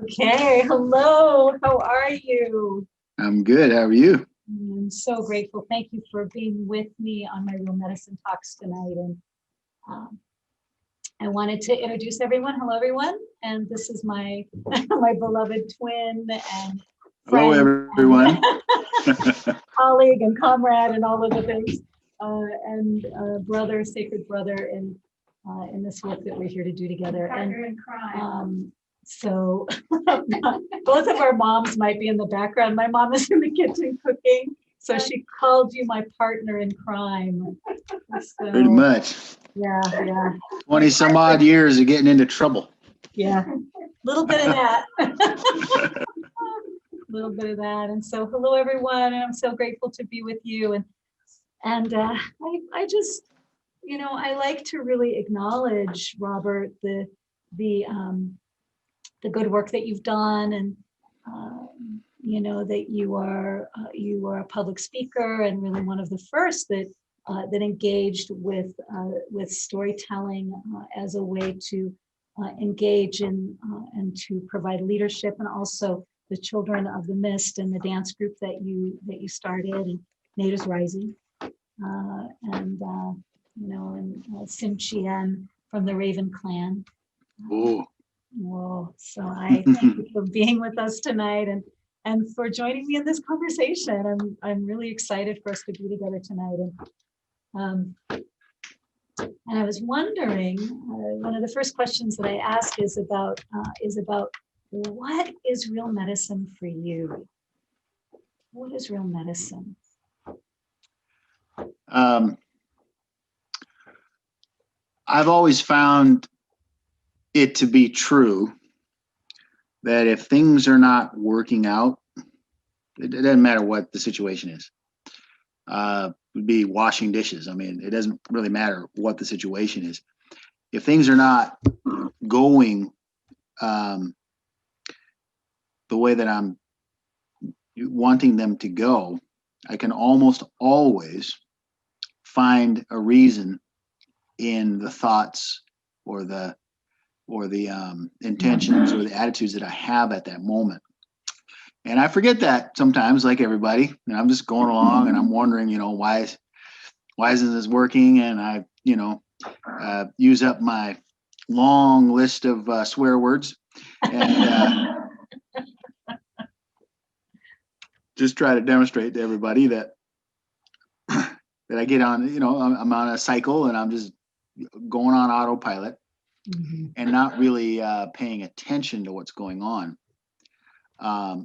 Okay, hello. How are you? I'm good. How are you? I'm so grateful. Thank you for being with me on my Real Medicine Talks tonight. And um, I wanted to introduce everyone. Hello, everyone. And this is my my beloved twin and Hello, friend everyone. and colleague and comrade and all of the things, and brother, sacred brother in this work that we're here to do together. Partner in crime. So both of our moms might be in the background. My mom is in the kitchen cooking, so she called you my partner in crime. Pretty So much. yeah, 20 some odd years of getting into trouble. yeah, little bit of that. Little bit of that. And so hello everyone, and I'm so grateful to be with you. And I just, I like to really acknowledge, Robert, the the good work that you've done, and that you are a public speaker, and really one of the first that engaged with storytelling as a way to engage in and to provide leadership, and also the Children of the Mist and the dance group that you started, and Natives Rising, and Sim Chien from the Raven Clan. Oh, Well, so I thank you for being with us tonight, and for joining me in this conversation. I'm really excited for us to be together tonight. And I was wondering, one of the first questions that I ask is about what is real medicine for you? What is real medicine? I've always found it to be true that if things are not working out, it doesn't matter what the situation is. Would be washing dishes. I mean, it doesn't really matter what the situation is. If things are not going the way that I'm wanting them to go, I can almost always find a reason in the thoughts or the intentions or the attitudes that I have at that moment. And I forget that sometimes, like everybody, and I'm just going along and I'm wondering, why isn't this working? And I, use up my long list of swear words and just try to demonstrate to everybody that that I get on, I'm on a cycle and I'm just going on autopilot and not really paying attention to what's going on.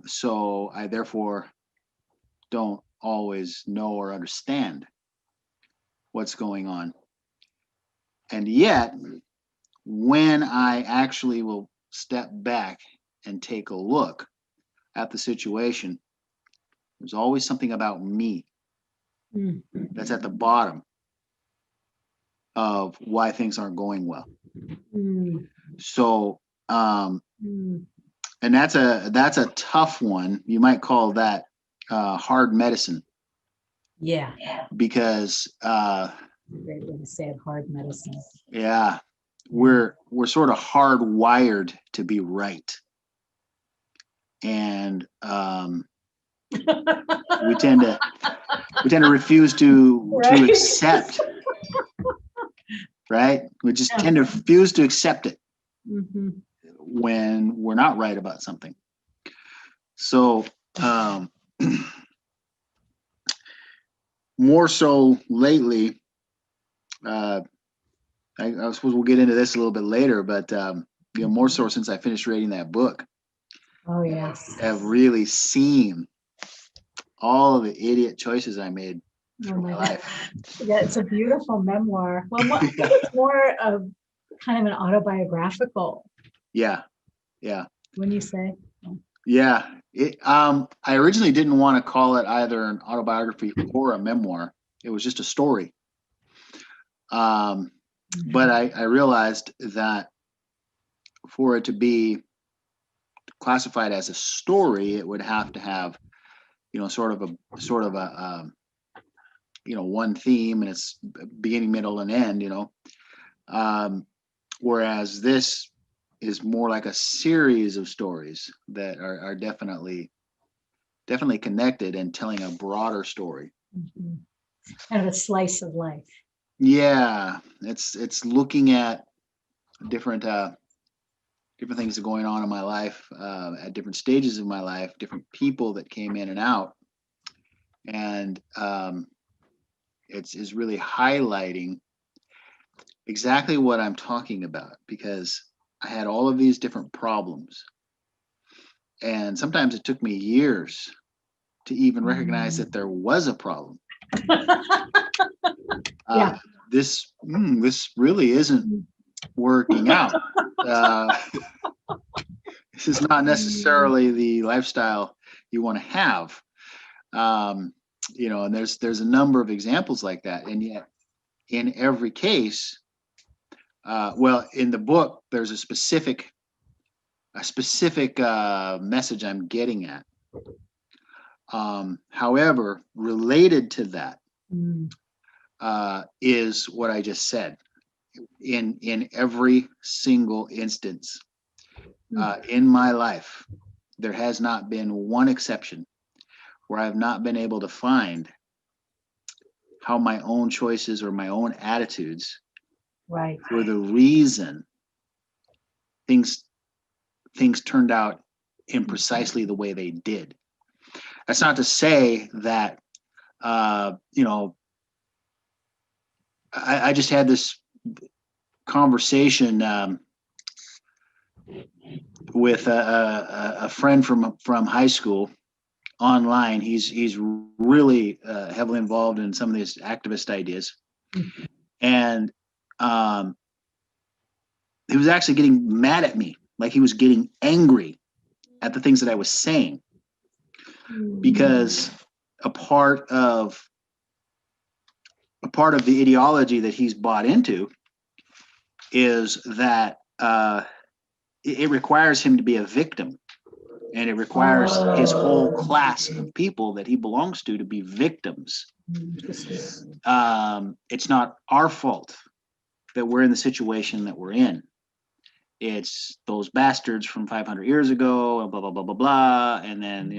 So I therefore don't always know or understand what's going on. And yet, when I actually will step back and take a look at the situation, there's always something about me that's at the bottom of why things aren't going well. So, and that's a tough one. You might call that hard medicine. Yeah. Because Great way to say it, hard medicine. Yeah, we're sort of hardwired to be right, and we tend to refuse to accept. Right? We just tend to refuse to accept it when we're not right about something. So more so lately, I suppose we'll get into this a little bit later, but more so since I finished reading that book. Oh yes. I've really seen all of the idiot choices I made through my life. Yeah, it's a beautiful memoir. Well, I think it's more of kind of an autobiographical. Yeah. When you say. Yeah. I originally didn't want to call it either an autobiography or a memoir. It was just a story. But I realized that for it to be classified as a story, it would have to have, sort of a one theme, and it's beginning, middle, and end. Whereas this is more like a series of stories that are definitely connected and telling a broader story. Mhm. Kind of a slice of life. Yeah, it's looking at different different things that are going on in my life at different stages of my life, different people that came in and out, and it's really highlighting exactly what I'm talking about, because I had all of these different problems, and sometimes it took me years to even recognize that there was a problem. Yeah. This really isn't working out. Uh, this is not necessarily the lifestyle you want to have. Um, and there's a number of examples like that, and yet in every case, in the book, there's a specific message I'm getting at. However, related to that is what I just said. In every single instance in my life, there has not been one exception where I've not been able to find how my own choices or my own attitudes Right. were the reason things turned out in precisely the way they did. That's not to say that I just had this conversation with a friend from high school online. He's really heavily involved in some of these activist ideas, and he was actually getting mad at me, like he was getting angry at the things that I was saying, because a part of the ideology that he's bought into is that it requires him to be a victim, and it requires his whole class of people that he belongs to be victims. It's not our fault that we're in the situation that we're in. It's those bastards from 500 years ago, and blah blah blah blah blah, and then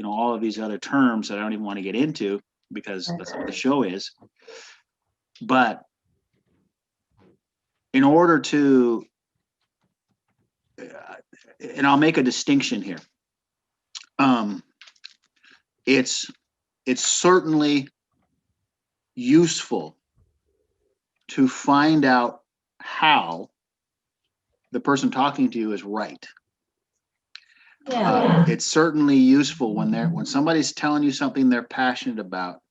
all of these other terms that I don't even want to get into because that's what the show is. But in order to, and I'll make a distinction here. It's certainly useful to find out how the person talking to you is right. Yeah. It's certainly useful when somebody's telling you something they're passionate about,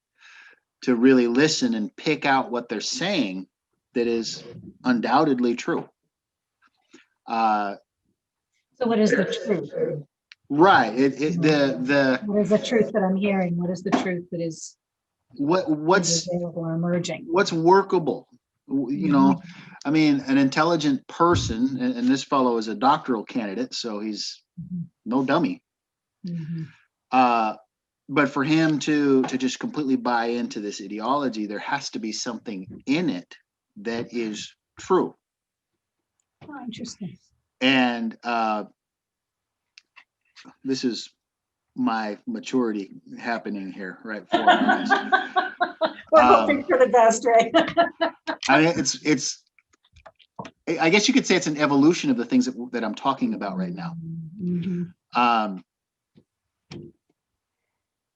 to really listen and pick out what they're saying that is undoubtedly true. So what is the truth? Right. What is the truth that I'm hearing? What is the truth that is what's available or emerging? What's workable? I mean, an intelligent person, and this fellow is a doctoral candidate, so he's no dummy. But for him to just completely buy into this ideology, there has to be something in it that is true. Oh, interesting. And this is my maturity happening here, right? For We're hoping for the best, right? I mean, I guess you could say it's an evolution of the things that I'm talking about right now.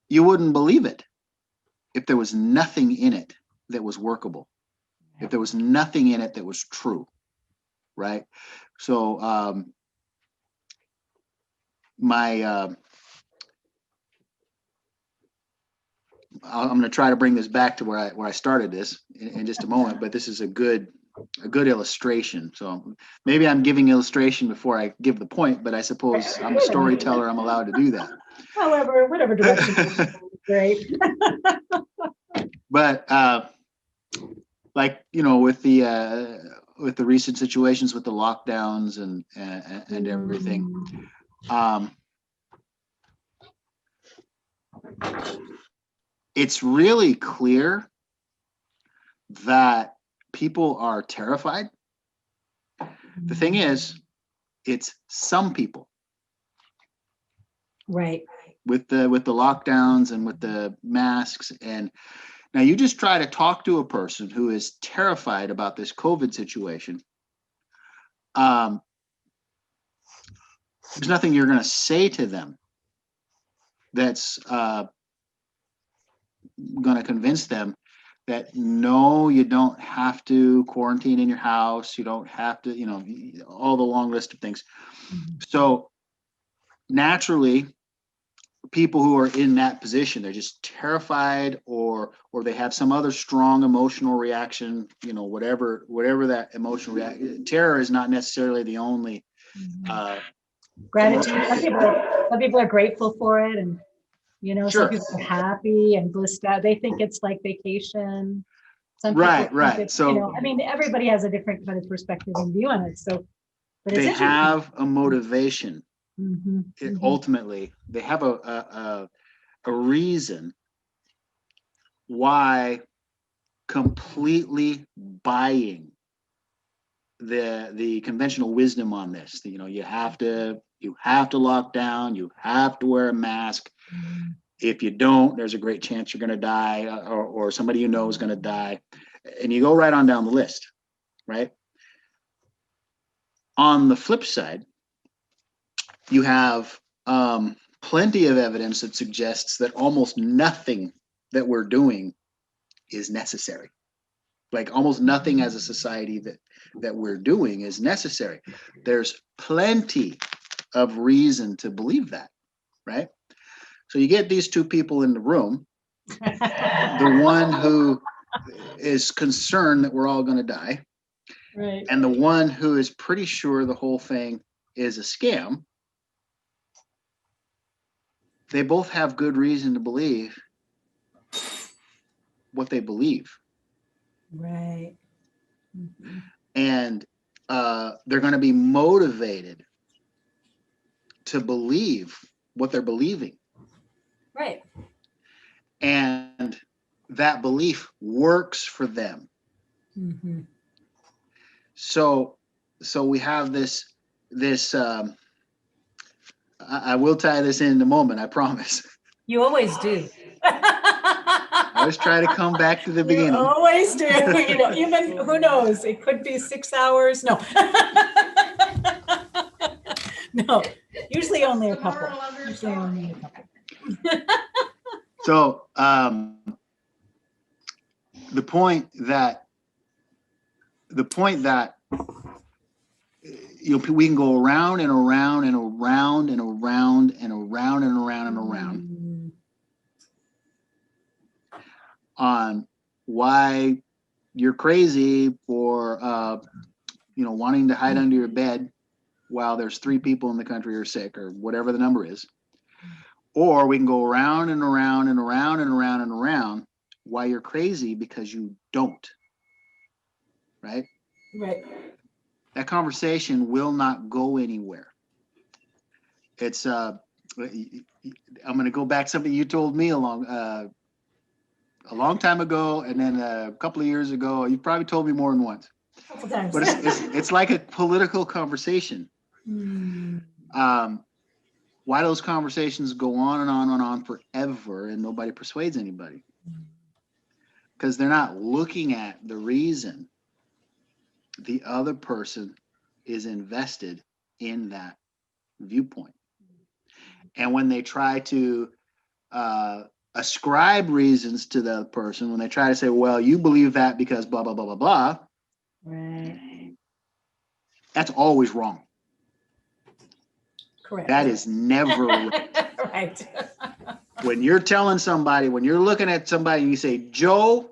You wouldn't believe it if there was nothing in it that was workable, if there was nothing in it that was true, right? So I'm going to try to bring this back to where I started this in just a moment, but this is a good illustration. So maybe I'm giving illustration before I give the point, but I suppose I'm a storyteller. I'm allowed to do that. However, whatever direction. Great. But with the recent situations with the lockdowns and everything, it's really clear that people are terrified The thing is, it's some people Right. with the lockdowns and with the masks. And now you just try to talk to a person who is terrified about this COVID situation. There's nothing you're going to say to them that's going to convince them that no, you don't have to quarantine in your house. You don't have to, all the long list of things. So naturally, people who are in that position, they're just terrified, or they have some other strong emotional reaction, whatever that emotional reaction. Terror is not necessarily the only Gratitude. Some people are grateful for it, and some sure. people are happy and blissed out. They think it's like vacation. Some people Right, think right. it's, So everybody has a different kind of perspective and view on it. So, but it's they interesting. have a motivation. Mm-hmm. Ultimately, they have a reason why completely buying the conventional wisdom on this. You have to lock down, you have to wear a mask. Mm-hmm. If you don't, there's a great chance you're going to die, or somebody you know is going to die. And you go right on down the list, right? On the flip side, you have plenty of evidence that suggests that almost nothing that we're doing is necessary. Like almost nothing as a society that we're doing is necessary. There's plenty of reason to believe that, right? So you get these two people in the room, the one who is concerned that we're all going to die, Right. and the one who is pretty sure the whole thing is a scam. They both have good reason to believe what they believe. Right. Mm-hmm. And they're going to be motivated to believe what they're believing. Right. And that belief works for them. Mm-hmm. So we have this I will tie this in a moment, I promise. You always do. I always try to come back to the beginning. You always do. Even who knows? It could be 6 hours. No. No. Usually only a couple. So the point that we can go around and around and around and around and around and around and around on why you're crazy for wanting to hide under your bed while there's 3 people in the country who are sick, or whatever the number is. Or we can go around and around and around and around and around why you're crazy because you don't. Right? Right. That conversation will not go anywhere. It's I'm going to go back to something you told me a long time ago, and then a couple of years ago. You probably told me more than once. A couple times. But it's like a political conversation. Why those conversations go on and on and on forever, and nobody persuades anybody? Because they're not looking at the reason the other person is invested in that viewpoint. And when they try to ascribe reasons to the person, when they try to say, well, you believe that because blah, blah, blah, blah, blah, right. That's always wrong. Correct. That is never right. Right. When you're telling somebody, when you're looking at somebody and you say, Joe,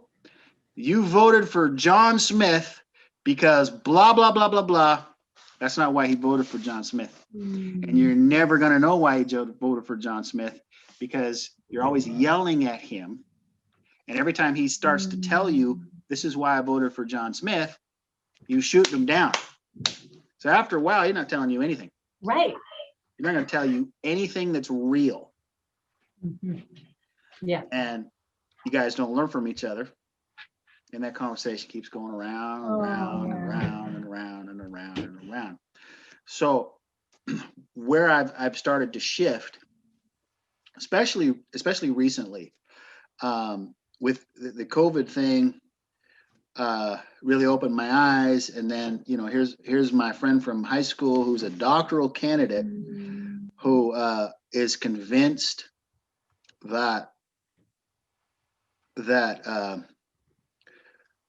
you voted for John Smith because blah, blah, blah, blah, blah. That's not why he voted for John Smith. And you're never going to know why he voted for John Smith, because you're always yelling at him. And every time he starts to tell you, this is why I voted for John Smith, you shoot him down. So after a while, he's not telling you anything. Right. He's not going to tell you anything that's real. Mm-hmm. Yeah. And you guys don't learn from each other. And that conversation keeps going around and around and around and around and around and around. So where I've started to shift, especially recently, with the COVID thing, really opened my eyes. And then, you know, here's my friend from high school who's a doctoral candidate who is convinced that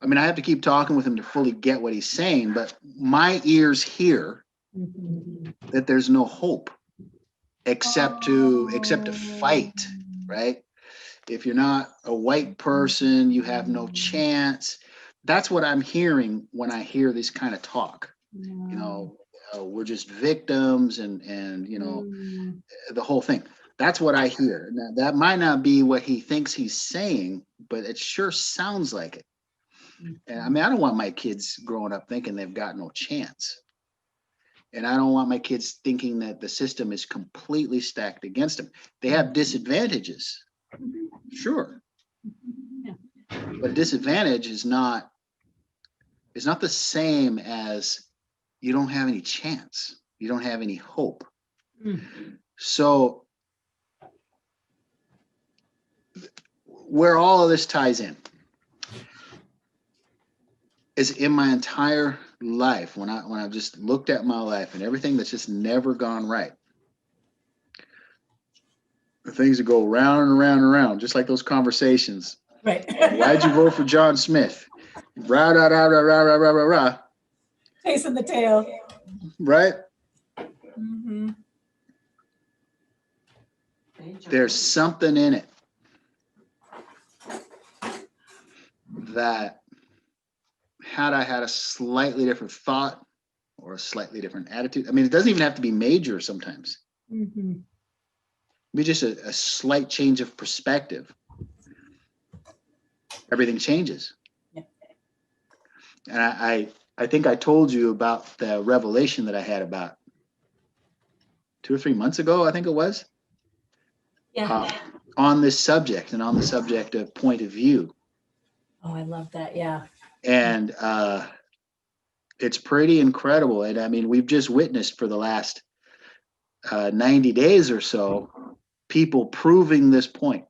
I mean, I have to keep talking with him to fully get what he's saying, but my ears hear that there's no hope except to fight, right? If you're not a white person, you have no chance. That's what I'm hearing when I hear this kind of talk. You know, we're just victims, and you know, the whole thing. That's what I hear. Now, that might not be what he thinks he's saying, but it sure sounds like it. And I mean, I don't want my kids growing up thinking they've got no chance. And I don't want my kids thinking that the system is completely stacked against them. They have disadvantages, sure. But disadvantage is not the same as you don't have any chance. You don't have any hope. So where all of this ties in is in my entire life, when I've just looked at my life and everything that's just never gone right. The things that go round and around and around, just like those conversations. Right. Why'd you vote for John Smith? Rah, rah, rah, rah, rah, rah, rah, rah, rah. Chasing the tail. Right? Mm-hmm. There's something in it that had I had a slightly different thought or a slightly different attitude, I mean, it doesn't even have to be major sometimes. Maybe just a slight change of perspective. Everything changes. Yeah. And I think I told you about the revelation that I had about 2 or 3 months ago, I think it was. Yeah. On this subject, and on the subject of point of view. Oh, I love that. Yeah. And it's pretty incredible. And I mean, we've just witnessed for the last 90 days or so, people proving this point.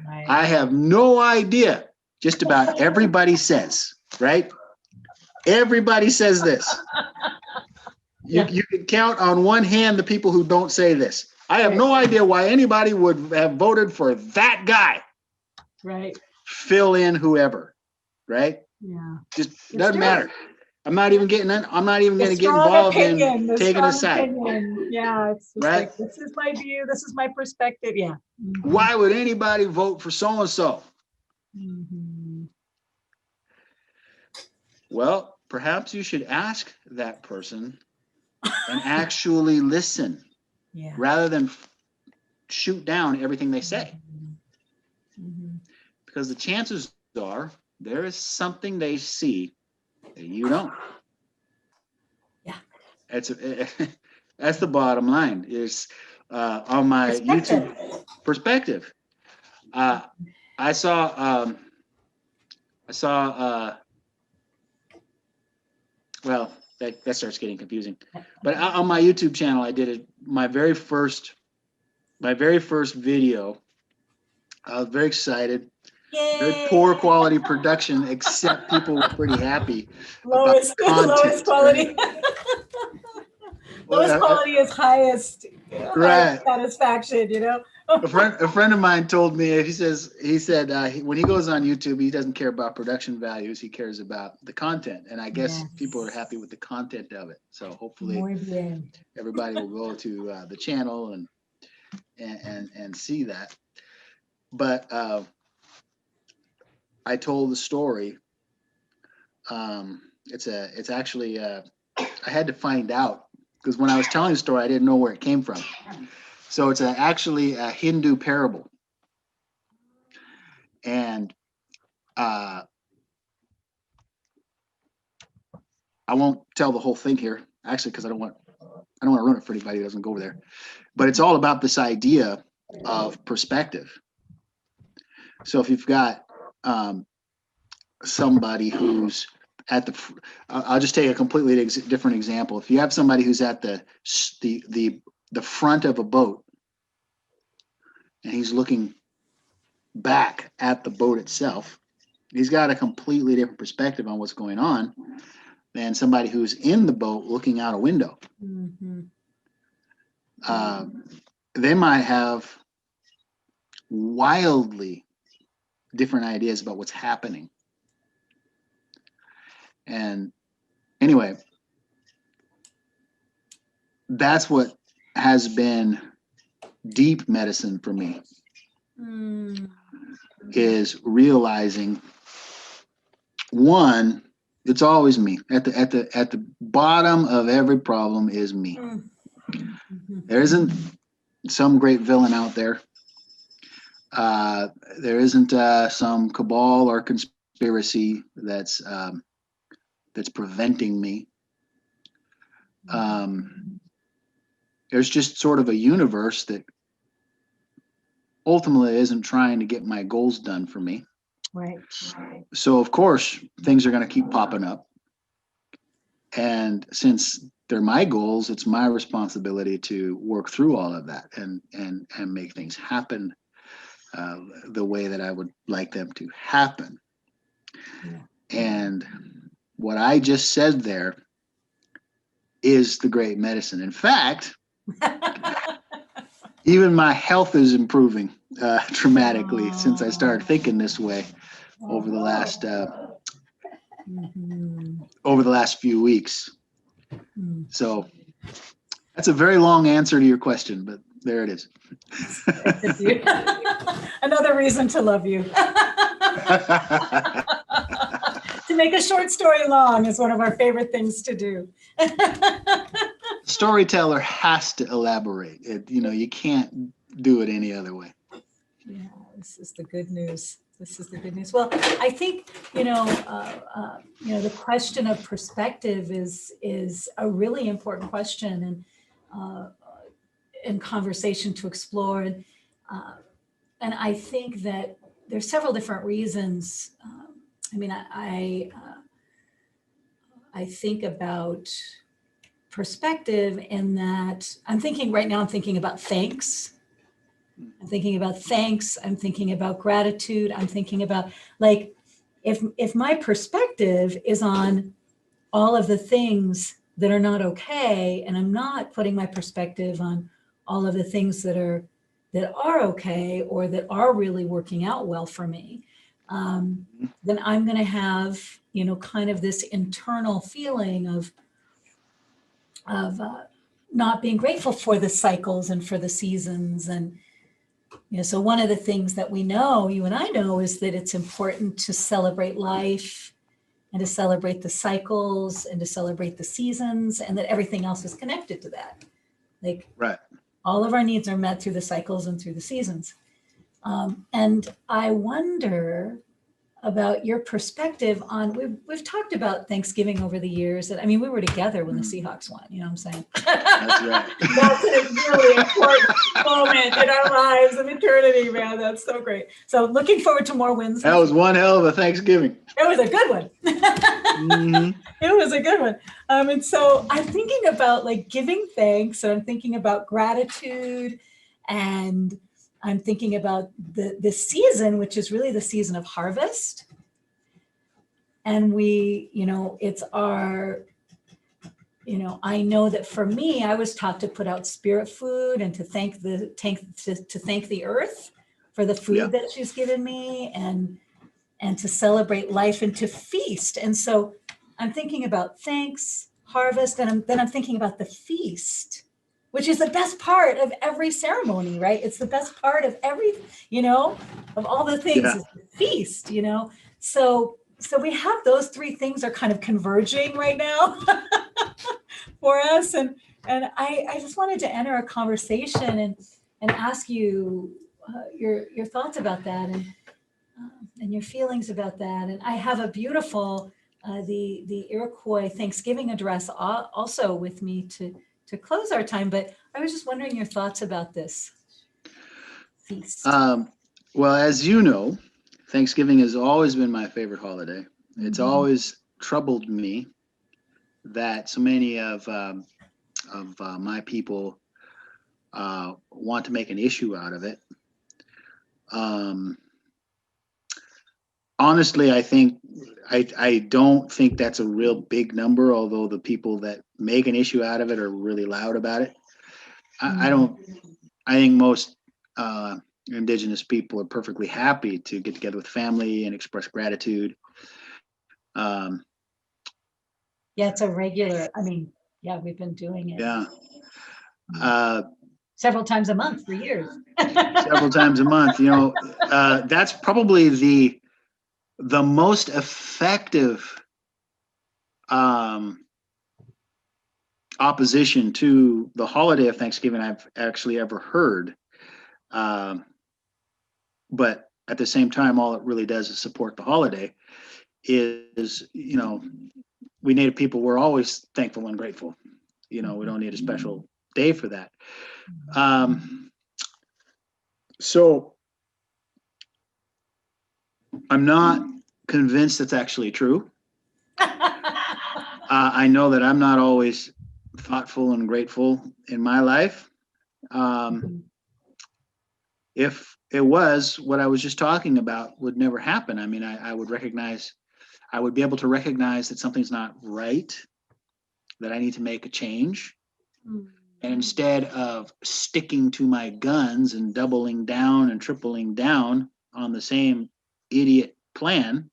Right. I have no idea. Just about everybody says, right? Everybody says this. You can count on one hand the people who don't say this. I have no idea why anybody would have voted for that guy. Right. Fill in whoever, right? Yeah. Just doesn't matter. I'm not even getting in. I'm not even going to get Strong involved opinion, in taking a side. opinion. Yeah, it's just Right? like, this is my view. This is my perspective. Yeah. Why would anybody vote for so and so? Well, perhaps you should ask that person and actually listen, rather than shoot down everything they say. Because the chances are there is something they see that you don't. Yeah. That's the bottom line. Is on my YouTube perspective. I saw well, that starts getting confusing. But on my YouTube channel, I did my very first video. I was very excited. Yay. Very poor quality production, except people were pretty happy. Lowest quality. Lowest quality is highest satisfaction, you know? A friend of mine told me, he said when he goes on YouTube, he doesn't care about production values. He cares about the content. And I guess people are happy with the content of it. So hopefully everybody will go to the channel and see that. But I told the story. It's actually I had to find out, because when I was telling the story, I didn't know where it came from. So it's actually a Hindu parable. And I won't tell the whole thing here, actually, because I don't want to ruin it for anybody who doesn't go over there. But it's all about this idea of perspective. So if you've got somebody who's at I'll just take a completely different example. If you have somebody who's at the front of a boat and he's looking back at the boat itself, he's got a completely different perspective on what's going on than somebody who's in the boat looking out a window. Mm-hmm. They might have wildly different ideas about what's happening. And anyway, that's what has been deep medicine for me, is realizing, one, it's always me. At the bottom of every problem is me. There isn't some great villain out there. There isn't some cabal or conspiracy that's preventing me. There's just sort of a universe that ultimately isn't trying to get my goals done for me. Right. So of course things are going to keep popping up, and since they're my goals, it's my responsibility to work through all of that and make things happen the way that I would like them to happen. Yeah. And what I just said there is the great medicine. In fact, even my health is improving dramatically since I started thinking this way over the last few weeks. So that's a very long answer to your question, but there it is. Another reason to love you. To make a short story long is one of our favorite things to do. Storyteller has to elaborate. You can't do it any other way. Yeah, this is the good news. This is the good news. Well, I think, the question of perspective is a really important question and conversation to explore. And I think that there's several different reasons. I think about perspective in that I'm thinking about thanks. I'm thinking about thanks. I'm thinking about gratitude. I'm thinking about, like, if my perspective is on all of the things that are not okay, and I'm not putting my perspective on all of the things that are okay or that are really working out well for me, then I'm going to have, kind of this internal feeling of not being grateful for the cycles and for the seasons. And so one of the things that we know, you and I know, is that it's important to celebrate life and to celebrate the cycles and to celebrate the seasons, and that everything else is connected to that. Like, right. All of our needs are met through the cycles and through the seasons. And I wonder about your perspective on, we've talked about Thanksgiving over the years. We were together when the Seahawks won, you know what I'm saying? That's right. That's a really important moment in our lives of eternity, man. That's so great. So looking forward to more wins. That was one hell of a Thanksgiving. It was a good one. It was a good one. And so I'm thinking about, like, giving thanks, and I'm thinking about gratitude, and I'm thinking about this season, which is really the season of harvest. And it's our, I know that for me, I was taught to put out spirit food and to thank the earth for the food that she's given me, and to celebrate life and to feast. And so I'm thinking about thanks, harvest, and then I'm thinking about the feast, which is the best part of every ceremony, right? It's the best part of every, of all the things, is the feast, So we have those three things are kind of converging right now for us. And I just wanted to enter a conversation and ask you your thoughts about that, and your feelings about that. And I have a beautiful, the Iroquois Thanksgiving address also with me to close our time, but I was just wondering your thoughts about this feast. Well, as you know, Thanksgiving has always been my favorite holiday. It's always troubled me that so many of my people want to make an issue out of it. Um, Honestly, I don't think that's a real big number, although the people that make an issue out of it are really loud about it. I don't. I think most Indigenous people are perfectly happy to get together with family and express gratitude. Um, Yeah, it's a regular, I mean, yeah, we've been doing it yeah, uh, several times a month for years. several times a month. That's probably the most effective um, opposition to the holiday of Thanksgiving I've actually ever heard. Um, but at the same time, all it really does is support the holiday. Is we Native people, we're always thankful and grateful. We don't need a special day for that. So I'm not convinced that's actually true. I know that I'm not always thoughtful and grateful in my life. If it was, what I was just talking about would never happen. I mean, I would be able to recognize that something's not right, that I need to make a change. And instead of sticking to my guns and doubling down and tripling down on the same idiot plan,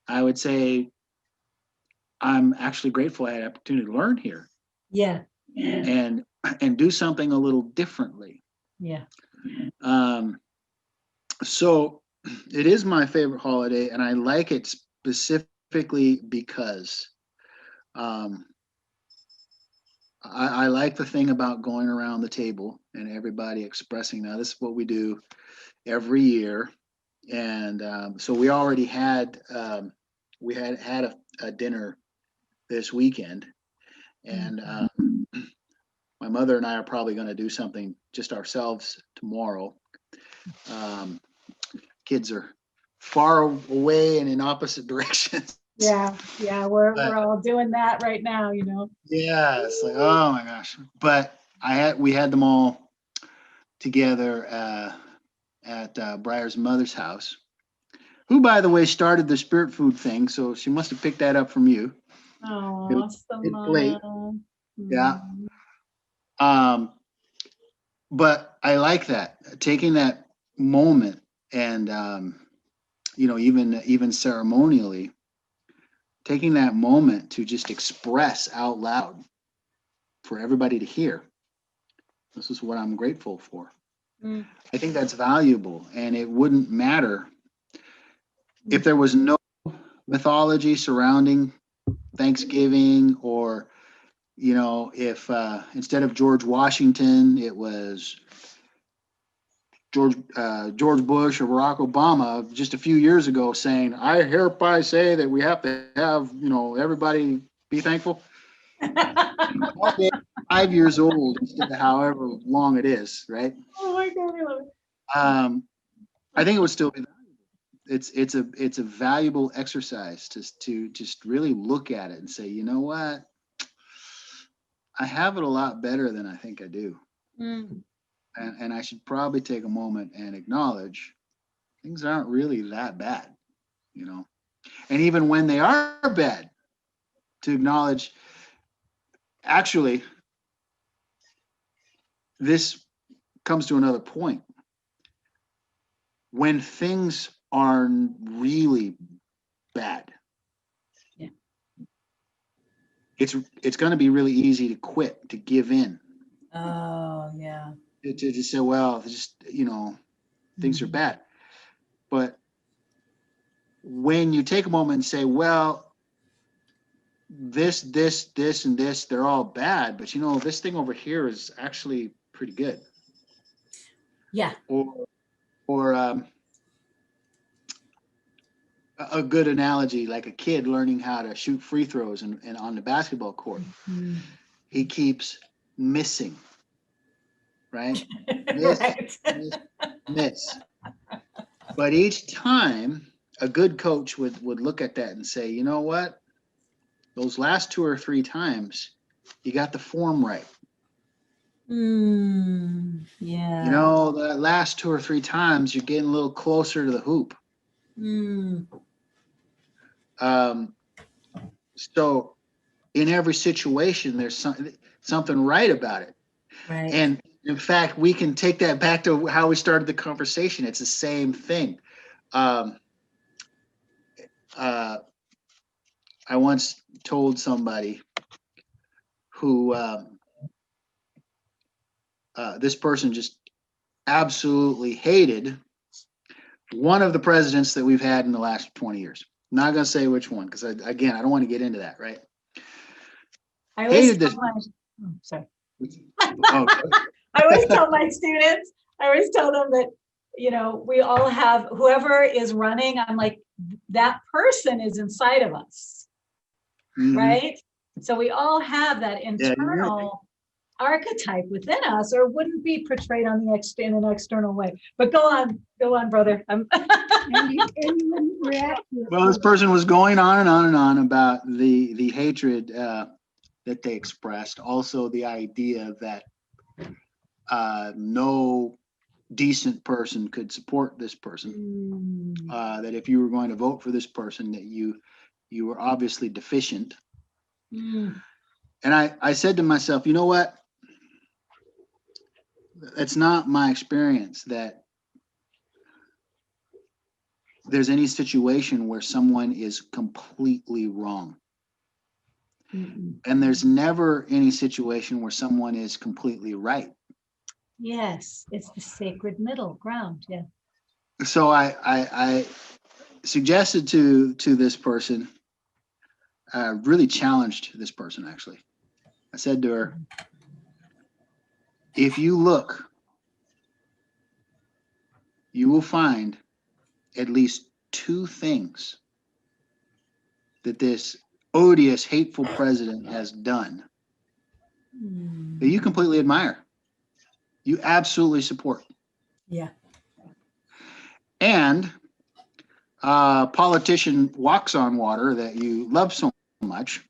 I would say, I'm actually grateful I had an opportunity to learn here. Yeah. And do something a little differently. Yeah. So it is my favorite holiday, and I like it specifically because I like the thing about going around the table and everybody expressing. Now, this is what we do every year, and so we already had a dinner this weekend, and my mother and I are probably going to do something just ourselves tomorrow. Kids are far away and in opposite directions. Yeah, we're all doing that right now, Yeah, it's like, oh my gosh. But we had them all together at Briar's mother's house, who, by the way, started the spirit food thing. So she must have picked that up from you. Oh, It's late. Yeah. But I like that, taking that moment and even ceremonially, taking that moment to just express out loud for everybody to hear. This is what I'm grateful for. I think that's valuable, and it wouldn't matter if there was no mythology surrounding Thanksgiving, or if instead of George Washington, it was George Bush or Barack Obama just a few years ago saying, "I hereby say that we have to have everybody be thankful." 5 years old instead of however long it is, right? Oh my God, I love it. I think it would still be valuable. It's a valuable exercise to just really look at it and say, you know what, I have it a lot better than I think I do, and I should probably take a moment and acknowledge things aren't really that bad, and even when they are bad, to acknowledge, actually, this comes to another point. When things are really bad, it's going to be really easy to quit, to give in. Oh, yeah. To just say, well, things are bad. But when you take a moment and say, well, this, and this, they're all bad, but this thing over here is actually pretty good. Yeah. Or a good analogy, like a kid learning how to shoot free throws and on the basketball court. He keeps missing, right? Miss. But each time, a good coach would look at that and say, you know what? those last 2 or 3 times, you got the form right. Yeah. You know, the last 2 or 3 times, you're getting a little closer to the hoop. So in every situation, there's something right about it. Right. And in fact, we can take that back to how we started the conversation. It's the same thing. I once told somebody who this person just absolutely hated one of the presidents that we've had in the last 20 years. I'm not going to say which one, because again, I don't want to get into that, right? I always Hated this. sorry. Oh, I always tell my students, I always tell them that, you know, we all have, whoever is running, I'm like, that person is inside of us, right? So we all have that internal archetype within us, or it wouldn't be portrayed on the in an external way. But go on, brother. And you wouldn't react to it. Well, this person was going on and on and on about the hatred that they expressed. Also, the idea that no decent person could support this person. That if you were going to vote for this person, that you were obviously deficient. And I said to myself, you know what? It's not my experience that there's any situation where someone is completely wrong. And there's never any situation where someone is completely right. Yes, it's the sacred middle ground. Yeah. So I suggested to this person, really challenged this person actually. I said to her, if you look, you will find at least 2 things that this odious, hateful president has done that you completely admire. You absolutely support. Yeah. And a politician walks on water that you love so much.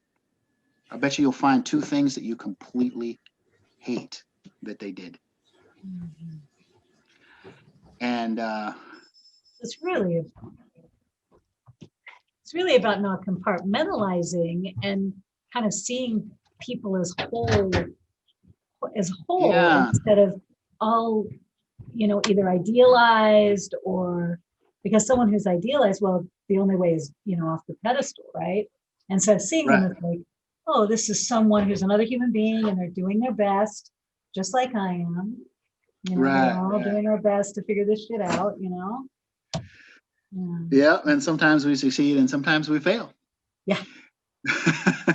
I bet you'll find 2 things that you completely hate that they did. And It's really about not compartmentalizing and kind of seeing people as whole Yeah. instead of all, you know, either idealized, or because someone who's idealized, well, the only way is, you know, off the pedestal, right? And so seeing them as like, oh, this is someone who's another human being and they're doing their best, just like I am. You know, we're all doing our best to figure this shit out, you know? Yeah, and sometimes we succeed and sometimes we fail. Yeah.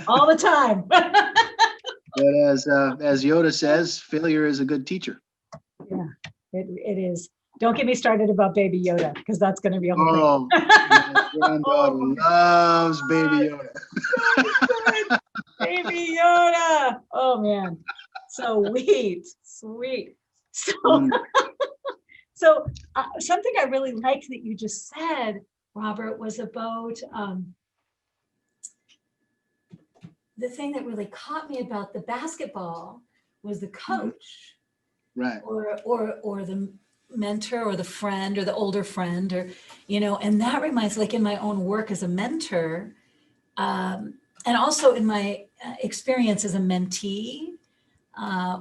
All the time. But as Yoda says, failure is a good teacher. Yeah, it is. Don't get me started about Baby Yoda, because that's going to be a whole thing. My granddaughter loves Baby Yoda. Baby Yoda. Oh man, so sweet. So something I really liked that you just said, Robert, was about the thing that really caught me about the basketball was the coach, right, or the mentor or the friend or the older friend, or, you know, and that reminds, like in my own work as a mentor, and also in my experience as a mentee,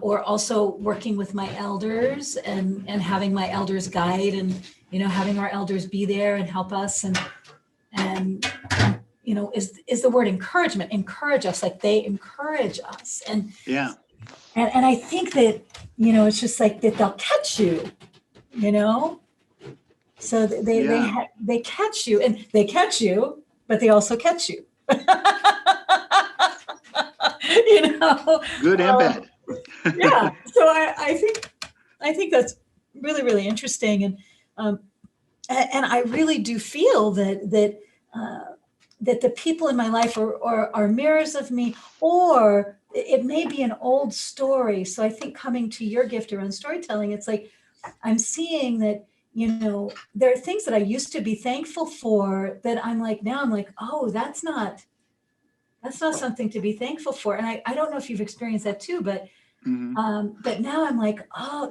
or also working with my elders and having my elders guide, and, you know, having our elders be there and help us, and you know, is the word encouragement, encourage us, like they encourage us. And yeah, and I think that, you know, it's just like that they'll catch you, you know, so they catch you, and they catch you, but they also catch you. You know, good and bad. Yeah. So I think that's really, really interesting, and I really do feel that the people in my life are mirrors of me, or it may be an old story. So I think coming to your gift around storytelling, it's like I'm seeing that, you know, there are things that I used to be thankful for that I'm like, now I'm like, oh, that's not That's not something to be thankful for. And I don't know if you've experienced that too, but Mhm. but now I'm like, oh,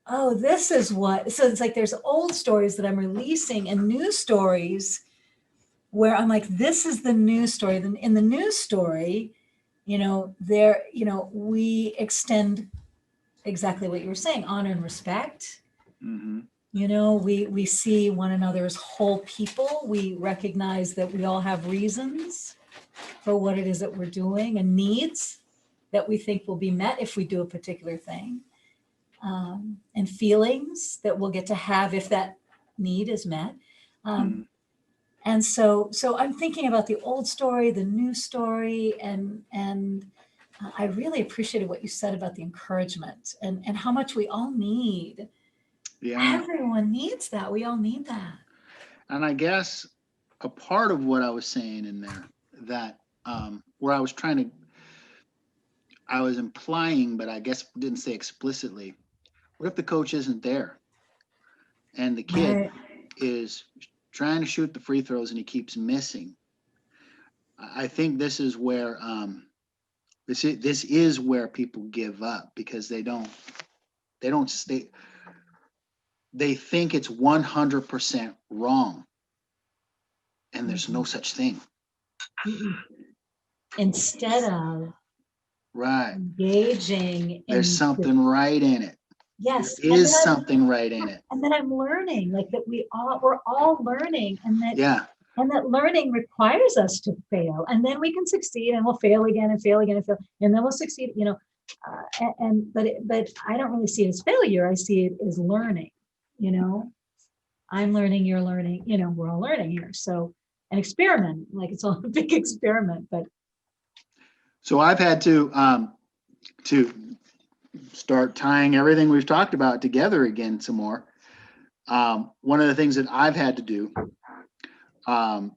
oh, this is what. So it's like there's old stories that I'm releasing and new stories where I'm like, this is the news story. Then in the news story, we extend exactly what you were saying, honor and respect. Mhm. We see one another as whole people. We recognize that we all have reasons for what it is that we're doing and needs that we think will be met if we do a particular thing, and feelings that we'll get to have if that need is met. Um, Mhm. and so I'm thinking about the old story, the new story, and I really appreciated what you said about the encouragement and how much we all need. Yeah. Everyone needs that. We all need that. And I guess a part of what I was saying in there that where I was implying, but I guess didn't say explicitly. What if the coach isn't there and the kid Right. is trying to shoot the free throws and he keeps missing? I think this is where this is where people give up because they don't stay they think it's 100% wrong and there's no such thing. Mm-mm. Instead of Right. engaging There's in the, something right in it. There yes, is something right in it. and then I'm learning, like that we're all learning, Yeah. and that learning requires us to fail, and then we can succeed, and we'll fail again and fail again and fail, and then we'll succeed. But I don't really see it as failure. I see it as learning. You know, I'm learning, you're learning. We're all learning here. So an experiment, like it's all a big experiment. But So I've had to start tying everything we've talked about together again some more. One of the things that I've had to do, um,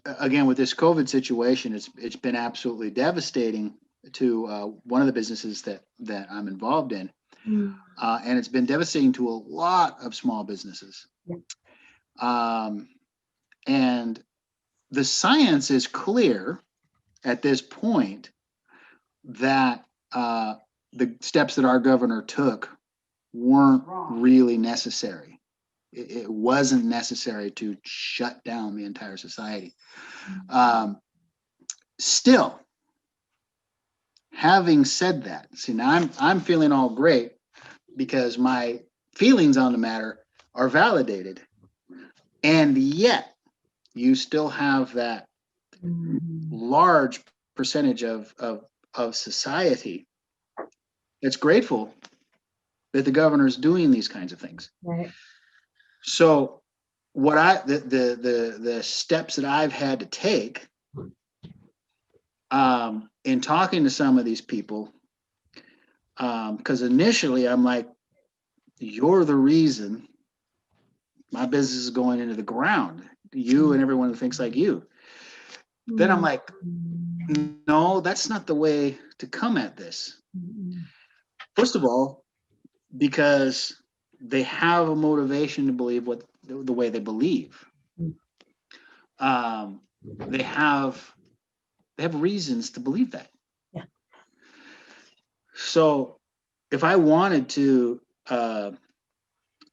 again with this COVID situation, it's been absolutely devastating to one of the businesses that I'm involved in, and it's been devastating to a lot of small businesses. yeah. Um, and the science is clear at this point that the steps that our governor took weren't really necessary. It wasn't necessary to shut down the entire society. Um, Still, having said that, see now I'm feeling all great because my feelings on the matter are validated, and yet you still have that large percentage of society that's grateful that the governor's doing these kinds of things. Right. So what the steps that I've had to take in talking to some of these people, because initially I'm like, you're the reason my business is going into the ground, you and everyone who thinks like you. Then I'm like, no, that's not the way to come at this. First of all, because they have a motivation to believe what the way they believe. Um, they have reasons to believe that. Yeah. So if I wanted to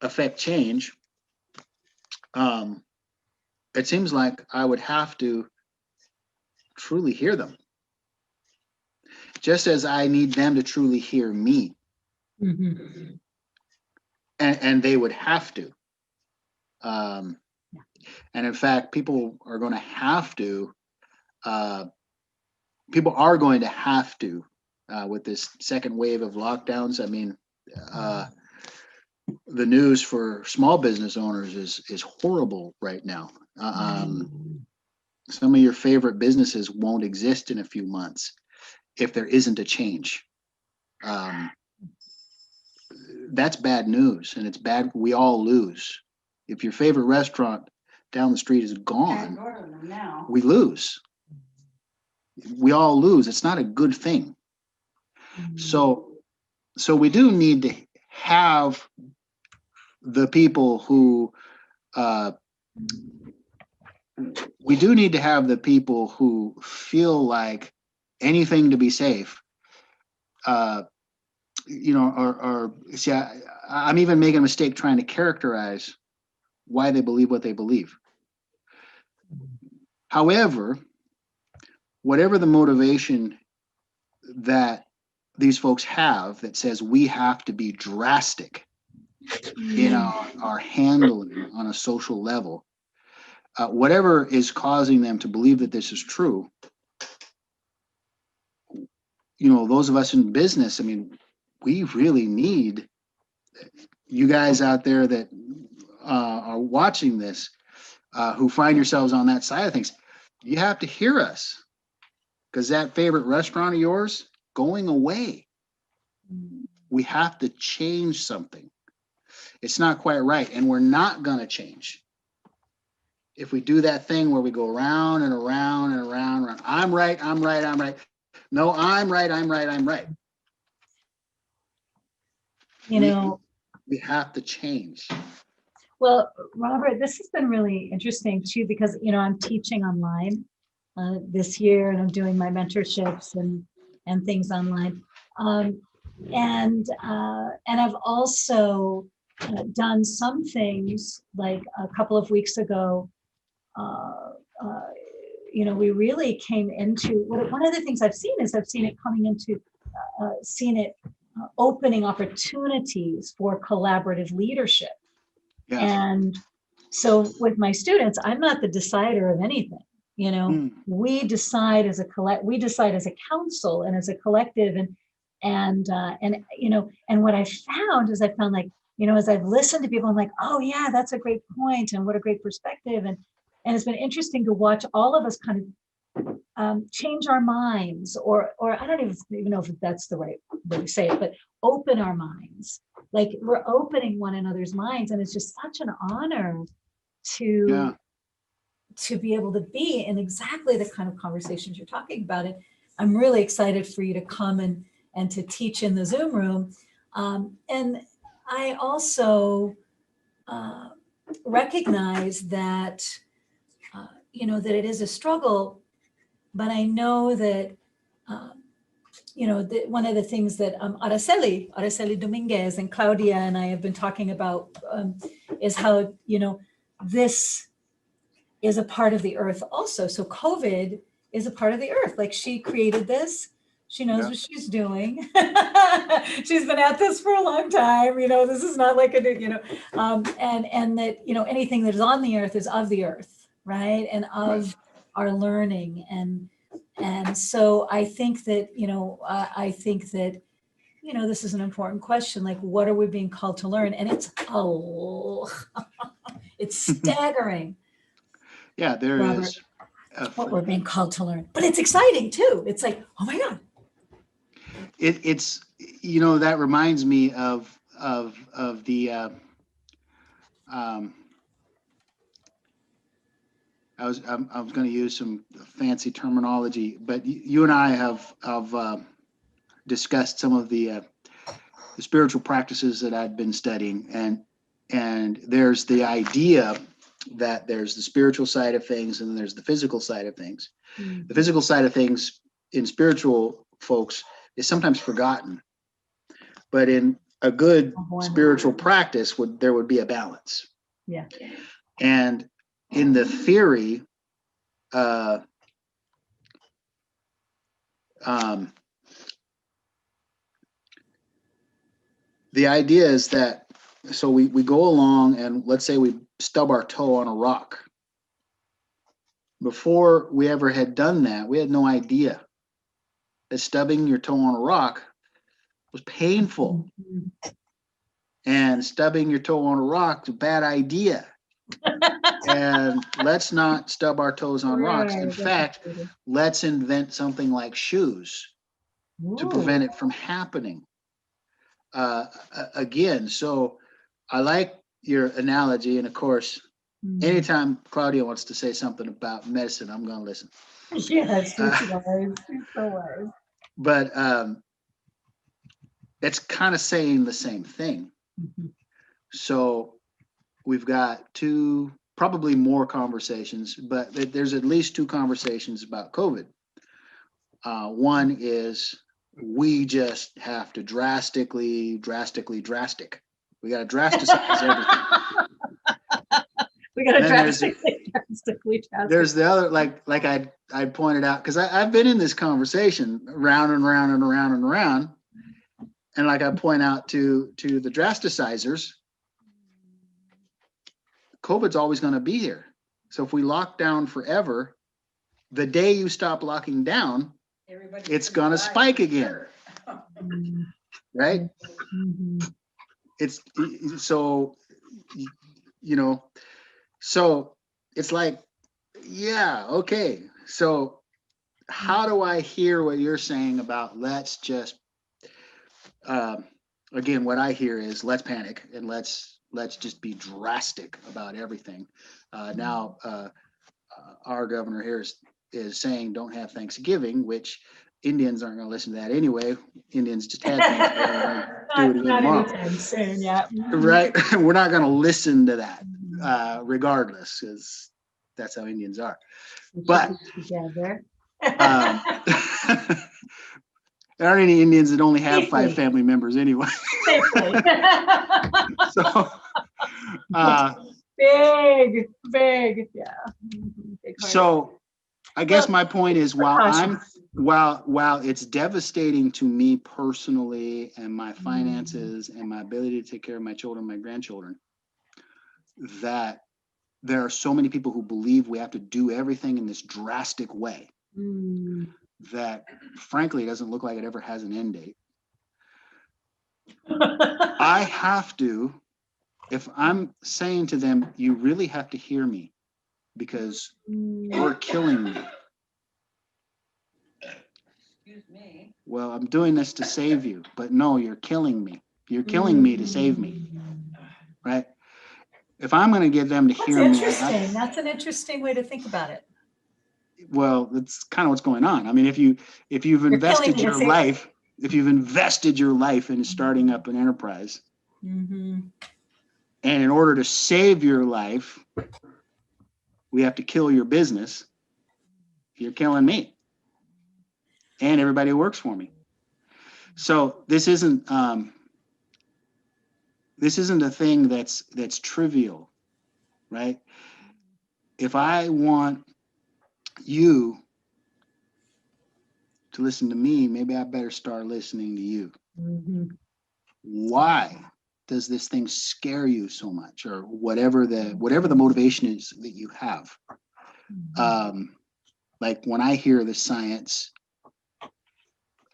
affect change, it seems like I would have to truly hear them, just as I need them to truly hear me, and they would have to. And in fact, people are going to have to. People are going to have to with this second wave of lockdowns. I mean, the news for small business owners is horrible right now. Some of your favorite businesses won't exist in a few months if there isn't a change. That's bad news, and it's bad. We all lose. If your favorite restaurant down the street is gone, we lose. We all lose. It's not a good thing. So we do need to have the people who we do need to have the people who feel like anything to be safe, or see, I'm even making a mistake trying to characterize why they believe what they believe. However, whatever the motivation that these folks have that says we have to be drastic in our handling on a social level, whatever is causing them to believe that this is true, those of us in business, I mean, we really need you guys out there that are watching this, who find yourselves on that side of things. You have to hear us, because that favorite restaurant of yours going away. We have to change something. It's not quite right, and we're not going to change if we do that thing where we go around and around and around and around. I'm right, I'm right, I'm right. No, I'm right, I'm right, I'm right. We have to change. Well, Robert, this has been really interesting too, because I'm teaching online this year, and I'm doing my mentorships and things online, and I've also done some things, like a couple of weeks ago. We really came into one of the things I've seen it coming into, seen it opening opportunities for collaborative leadership. Yeah. And so with my students, I'm not the decider of anything. We decide as a council and as a collective, and what I found is as I've listened to people, I'm like, oh yeah, that's a great point, and what a great perspective, and it's been interesting to watch all of us kind of change our minds, or I don't even know if that's the right way to say it, but open our minds. Like, we're opening one another's minds, and it's just such an honor to be able to be in exactly the kind of conversations you're talking about. And I'm really excited for you to come and to teach in the Zoom room. And I also recognize that, that it is a struggle, but I know that, one of the things that Araceli Dominguez and Claudia and I have been talking about is how, this is a part of the earth also. So COVID is a part of the earth. Like, she created this. She knows what she's doing. She's been at this for a long time. This is not like and that, anything that is on the earth is of the earth, right? And of our learning. And so I think that, this is an important question. Like, what are we being called to learn? And it's staggering. Yeah, there Robert, is what we're being called to learn, but it's exciting too. It's like, oh my God. It's that reminds me of the I was going to use some fancy terminology, but you and I have discussed some of the spiritual practices that I've been studying, and there's the idea that there's the spiritual side of things and then there's the physical side of things. Mm-hmm. The physical side of things in spiritual folks is sometimes forgotten, but in a good spiritual practice there would be a balance. Yeah. And in the theory, the idea is that, so we go along, and let's say we stub our toe on a rock. Before we ever had done that, we had no idea that stubbing your toe on a rock was painful. Mm-hmm. And stubbing your toe on a rock is a bad idea. And let's not stub our toes on rocks. In fact, let's invent something like shoes to prevent it from happening. Again, so I like your analogy, and of course, anytime Claudia wants to say something about medicine, I'm going to listen. Yes, she's so wise. But it's kind of saying the same thing. Mm-hmm. So we've got two probably more conversations, but there's at least 2 conversations about COVID. One is we just have to drastic. We got to drasticize everything. We got to Then there's drastically. There's the other, like I pointed out, because I've been in this conversation round and round and around and around, and like I point out to the drasticizers, COVID's always going to be here. So if we lock down forever, the day you stop locking down, it's going to spike again, right? Mm-hmm. It's so, you know, so it's like, yeah, okay. So how do I hear what you're saying about let's just, again, what I hear is let's panic and let's just be drastic about everything. Now, our governor here is saying don't have Thanksgiving, which Indians aren't going to listen to that anyway. Indians just had Thanksgiving. Do it again tomorrow. Anytime soon, yeah. Right? We're not going to listen to that regardless, because that's how Indians are. But Together. there aren't any Indians that only have 5 family members anyway. So Big, yeah. Big heart. so I guess my point is, Precautions. while it's devastating to me personally and my finances and my ability to take care of my children, my grandchildren, that there are so many people who believe we have to do everything in this drastic way that frankly, it doesn't look like it ever has an end date. I have to, if I'm saying to them, you really have to hear me because you're killing me. Excuse me. Well, I'm doing this to save you, but no, you're killing me. You're killing me to save me, right? If I'm going to get them to That's hear me, interesting. That's an interesting way to think about it. well, that's kind of what's going on. I mean, if you've invested your life, in starting up an enterprise, and in order to save your life, we have to kill your business. You're killing me and everybody who works for me. So this isn't a thing that's trivial, right? If I want you to listen to me, maybe I better start listening to you. Why does this thing scare you so much, or whatever the motivation is that you have? Like when I hear the science,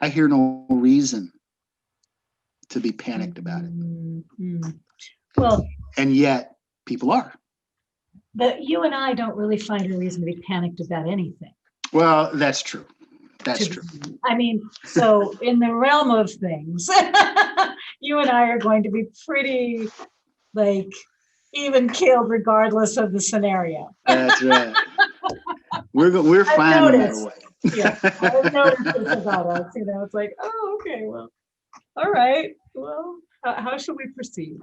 I hear no reason to be panicked about it. Well, And yet people are. but you and I don't really find a reason to be panicked about anything. Well, that's true. That's true. I mean, so in the realm of things, you and I are going to be pretty like even keeled regardless of the scenario. That's right. We're fine no matter what. Yeah, I've noticed this about us. You know, it's like, oh, okay, well, all right. Well, how should we proceed?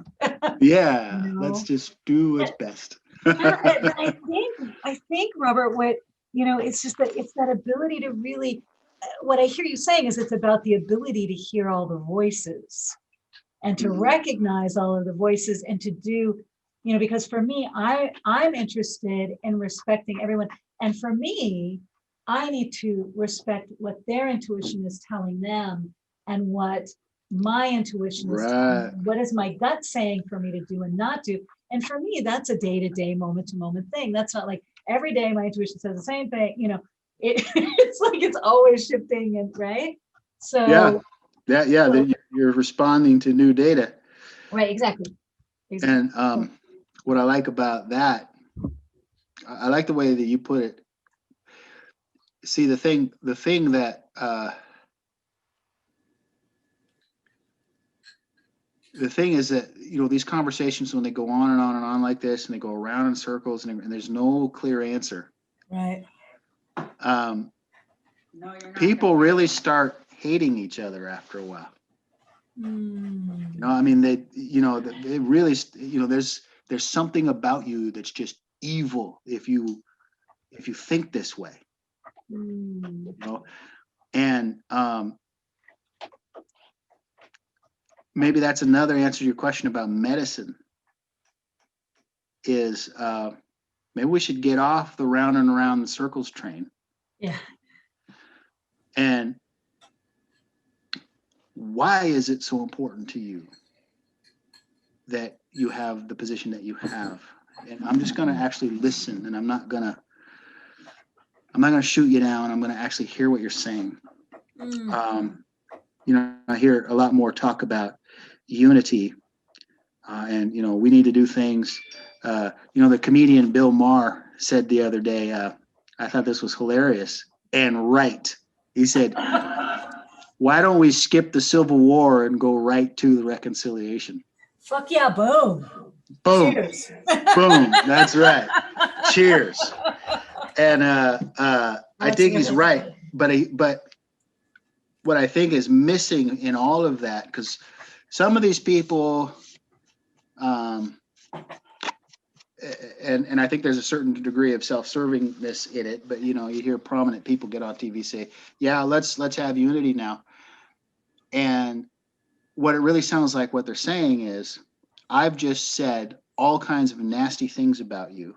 Yeah, You know? let's just do what's best. I think, Robert, what it's just that it's that ability to really. What I hear you saying is it's about the ability to hear all the voices and to recognize all of the voices and to do, because for me, I'm interested in respecting everyone. And for me, I need to respect what their intuition is telling them and what my intuition is telling me. What is my gut saying for me to do and not do? And for me, that's a day-to-day, moment-to-moment thing. That's not like every day my intuition says the same thing, it's like it's always shifting, and right. So you're responding to new data. Right, exactly. And what I like about that, I like the way that you put it. See, the thing that the thing is that these conversations, when they go on and on and on like this, and they go around in circles, and there's no clear answer. Right. People really start hating each other after a while. I mean, they really, there's something about you that's just evil if you think this way, Mm. you know. And maybe that's another answer to your question about medicine is maybe we should get off the round and around the circles train. Yeah. And why is it so important to you that you have the position that you have? And I'm just going to actually listen, and I'm not going to shoot you down. I'm going to actually hear what you're saying. Mm. You know, I hear a lot more talk about unity, and you know, we need to do things. You know, the comedian Bill Maher said the other day, I thought this was hilarious and right. He said, "Why don't we skip the Civil War and go right to the reconciliation?" Fuck yeah, boom. Boom, Cheers. boom. That's right. Cheers. And I That's think he's really right. good. But what I think is missing in all of that, because some of these people, and I think there's a certain degree of self-servingness in it, but you know, you hear prominent people get on TV say, "Yeah, let's have unity now," and what it really sounds like what they're saying is, I've just said all kinds of nasty things about you.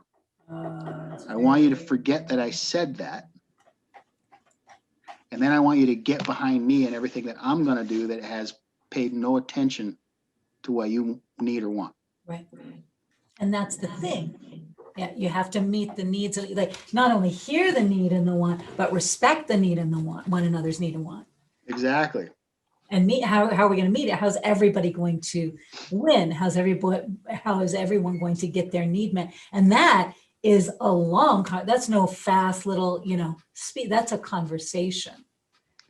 I want you to forget that I said that. And then I want you to get behind me and everything that I'm going to do that has paid no attention to what you need or want. Right. And that's the thing. Yeah, you have to meet the needs of, like, not only hear the need and the want, but respect the need and the want, one another's need and want. Exactly. And meet, how are we going to meet it? How's everybody going to win? How is everyone going to get their need met? And that is a long, that's no fast little, speed. That's a conversation.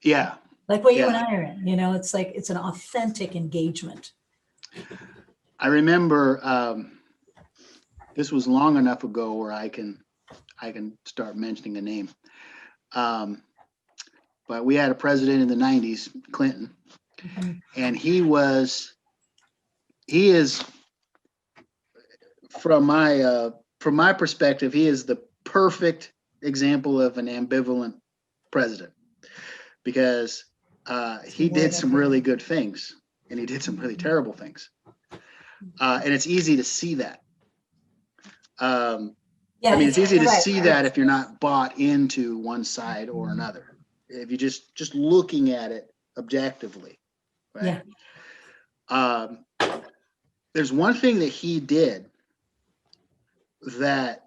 Yeah. Like what you and I are in, it's like, it's an authentic engagement. I remember this was long enough ago where I can start mentioning a name. But we had a president in the 90s, Clinton, and he is from my perspective, he is the perfect example of an ambivalent president, because he did some really good things and he did some really terrible things. And it's easy to see that. Yeah, I mean, it's easy to right. see that if you're not bought into one side or another. If you just looking at it objectively, right? Yeah. There's one thing that he did that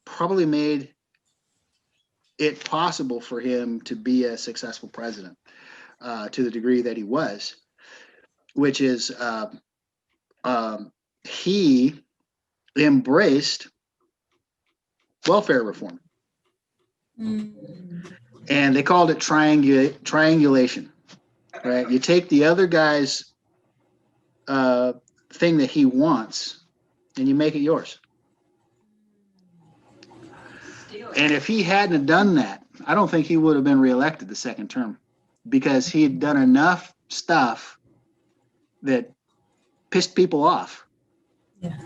probably made it possible for him to be a successful president to the degree that he was, which is he embraced welfare reform. And they called it triangulation, right? You take the other guy's thing that he wants and you make it yours. And if he hadn't done that, I don't think he would have been reelected the second term, because he had done enough stuff that pissed people off. Yeah.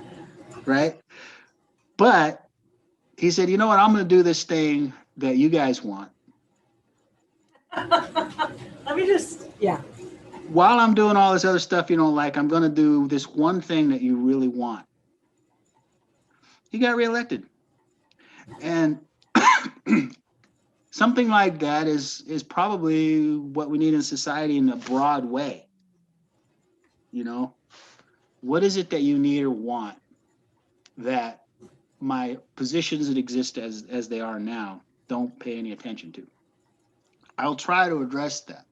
Right? But he said, you know what, I'm going to do this thing that you guys want. Let me just, While I'm doing all this other stuff you don't like, I'm going to do this one thing that you really want. He got reelected. And something like that is probably what we need in society in a broad way. What is it that you need or want that my positions that exist as they are now don't pay any attention to? I'll try to address that.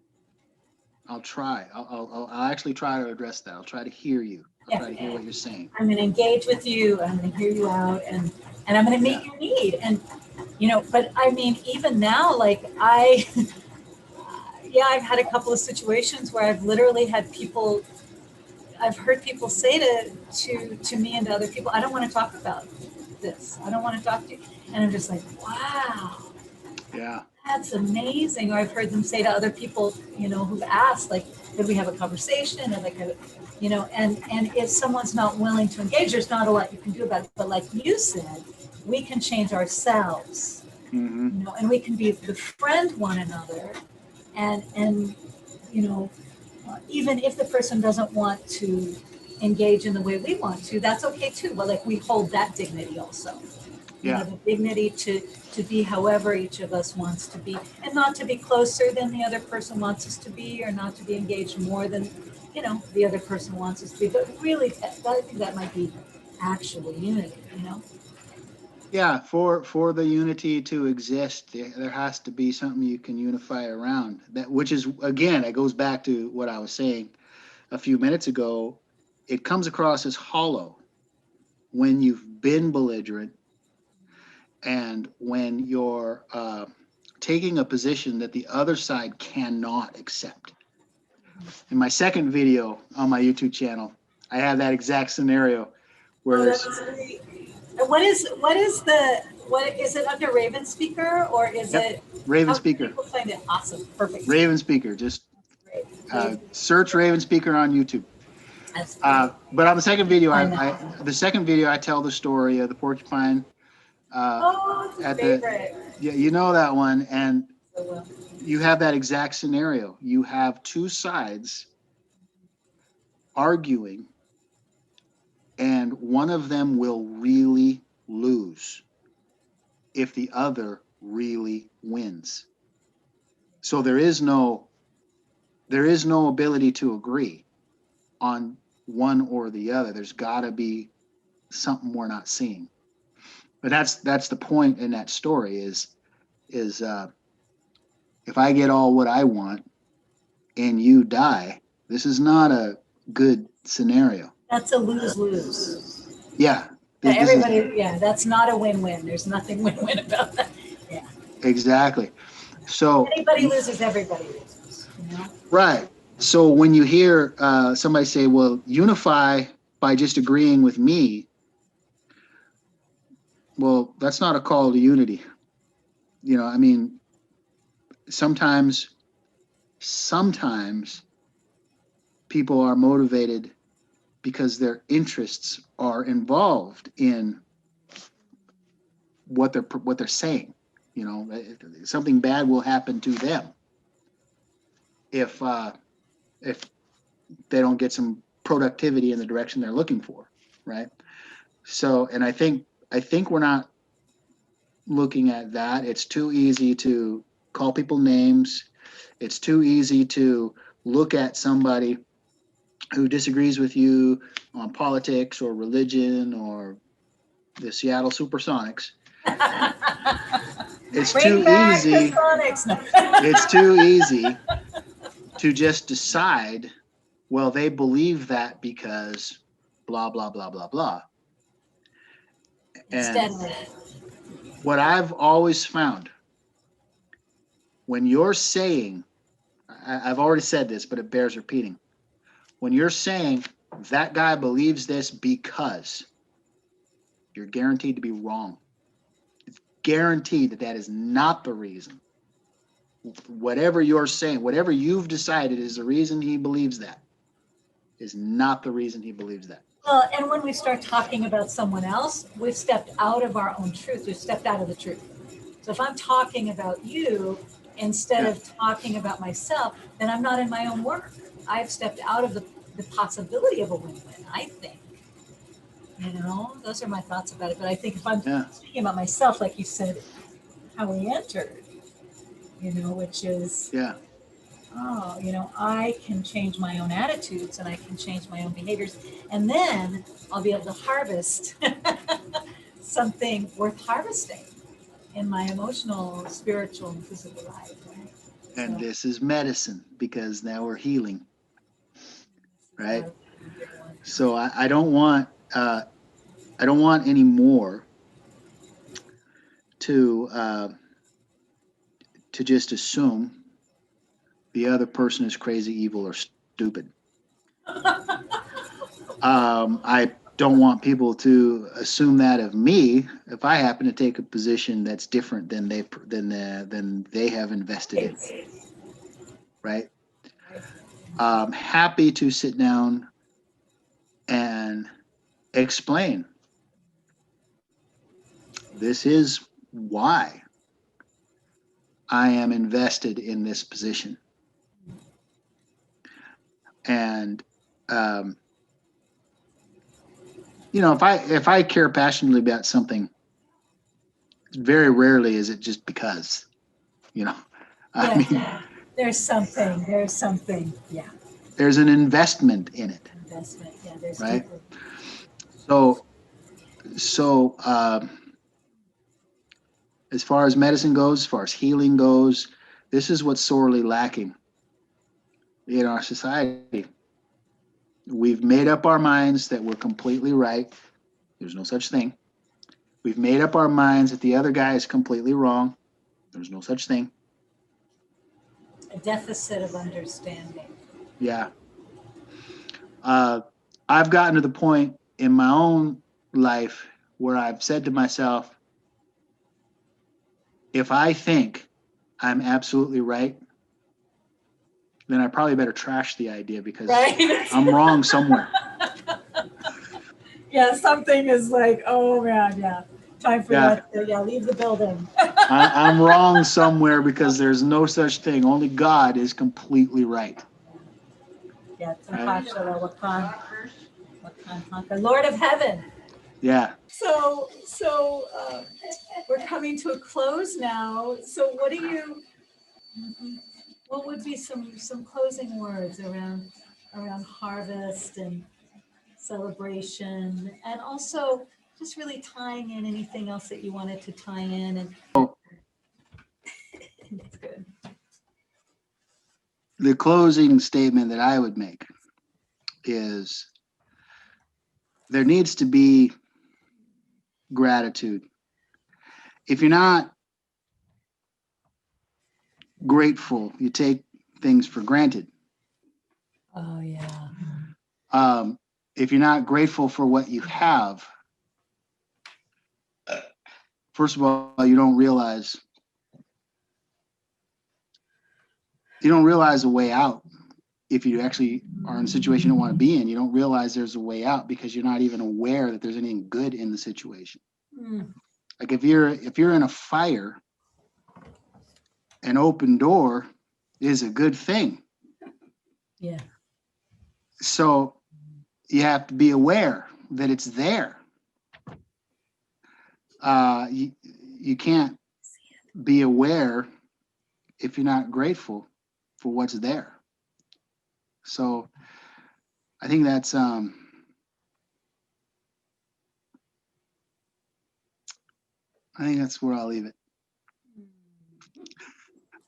I'll actually try to address that. I'll try to hear you. I'll try to hear what you're saying. I'm going to engage with you. I'm going to hear you out, and I'm going to meet your need. And, but I mean, even now, like I've had a couple of situations where I've literally had people, I've heard people say to me and to other people, I don't want to talk about this. I don't want to talk to you. And I'm just like, wow. Yeah. That's amazing. Or I've heard them say to other people, who've asked, like, could we have a conversation? And like, and if someone's not willing to engage, there's not a lot you can do about it. But like you said, we can change ourselves, Mm-hmm. and we can befriend one another, and even if the person doesn't want to engage in the way we want to, that's okay too. But like we hold that dignity also. Yeah. The dignity to be however each of us wants to be, and not to be closer than the other person wants us to be, or not to be engaged more than the other person wants us to be. But really, I think that might be actual unity. Yeah, for the unity to exist, there has to be something you can unify around. That, which is, again, it goes back to what I was saying a few minutes ago. It comes across as hollow when you've been belligerent and when you're taking a position that the other side cannot accept. In my second video on my YouTube channel, I have that exact scenario where Oh, there's that's great. And what is it under Ravenspeaker, or is yep, it? Raven How can Speaker, people find it? Awesome, perfect. Raven Speaker. Just Great. search Raven Speaker on YouTube. That's great. But on the second video, Find that. I tell the story of the porcupine Oh, it's a at the, favorite. yeah, you know that one, and So well. you have that exact scenario. You have two sides arguing, and one of them will really lose if the other really wins. So there is no ability to agree on one or the other. There's got to be something we're not seeing. But that's the point in that story is if I get all what I want and you die, this is not a good scenario. That's a lose-lose. Yeah, this is Everybody, yeah, that's not a win-win. There's nothing win-win about that. Yeah. exactly. So Anybody loses, everybody loses. right. So when you hear somebody say, "Well, unify by just agreeing with me," well, that's not a call to unity. I mean, sometimes people are motivated because their interests are involved in what they're saying. Something bad will happen to them if they don't get some productivity in the direction they're looking for, right? So, and I think we're not looking at that. It's too easy to call people names. It's too easy to look at somebody who disagrees with you on politics or religion or the Seattle Supersonics. It's Bring too back easy. the Sonics. No. It's too easy to just decide, well, they believe that because blah, blah, blah, blah, blah. Instead And of what I've always found when you're saying, I've already said this, but it bears repeating. When you're saying that guy believes this because, you're guaranteed to be wrong. It's guaranteed that is not the reason. Whatever you're saying, whatever you've decided is the reason he believes that, is not the reason he believes that. Well, and when we start talking about someone else, we've stepped out of our own truth. We've stepped out of the truth. So if I'm talking about you instead of talking about myself, then I'm not in my own work. I've stepped out of the possibility of a win-win, I think. Those are my thoughts about it. But I think if I'm speaking about myself, like you said, how we entered, which is, I can change my own attitudes and I can change my own behaviors. And then I'll be able to harvest something worth harvesting in my emotional, spiritual, and physical life. Right? And this is medicine because now we're healing. Right? So I don't want any more to just assume the other person is crazy, evil, or stupid. I don't want people to assume that of me if I happen to take a position that's different than they have invested in. Right? Happy to sit down explain, this is why I am invested in this position. And, if I care passionately about something, very rarely is it just because, I mean, Yeah, there's something, yeah, there's an investment in it, investment, yeah, there's right? deeper. So as far as medicine goes, as far as healing goes, this is what's sorely lacking in our society. We've made up our minds that we're completely right. There's no such thing. We've made up our minds that the other guy is completely wrong. There's no such thing. A deficit of understanding. Yeah. I've gotten to the point in my own life where I've said to myself, if I think I'm absolutely right, then I probably better trash the idea because Right? I'm wrong somewhere. Yeah, something is like, oh man, yeah. Time for Yeah. that. Yeah, leave the building. I'm wrong somewhere because there's no such thing. Only God is completely right. Yeah, Right. Wakan, Lord of Heaven. Yeah. So we're coming to a close now. So what would be some closing words around harvest and celebration, and also just really tying in anything else that you wanted to tie in, and it's good. The closing statement that I would make is there needs to be gratitude. If you're not grateful, you take things for granted. Oh yeah. If you're not grateful for what you have, first of all, you don't realize a way out. If you actually are in a situation you don't want to be in, you don't realize there's a way out because you're not even aware that there's anything good in the situation. Like if you're in a fire, an open door is a good thing. Yeah. So you have to be aware that it's there. You can't be aware if you're not grateful for what's there. So I think that's where I'll leave it.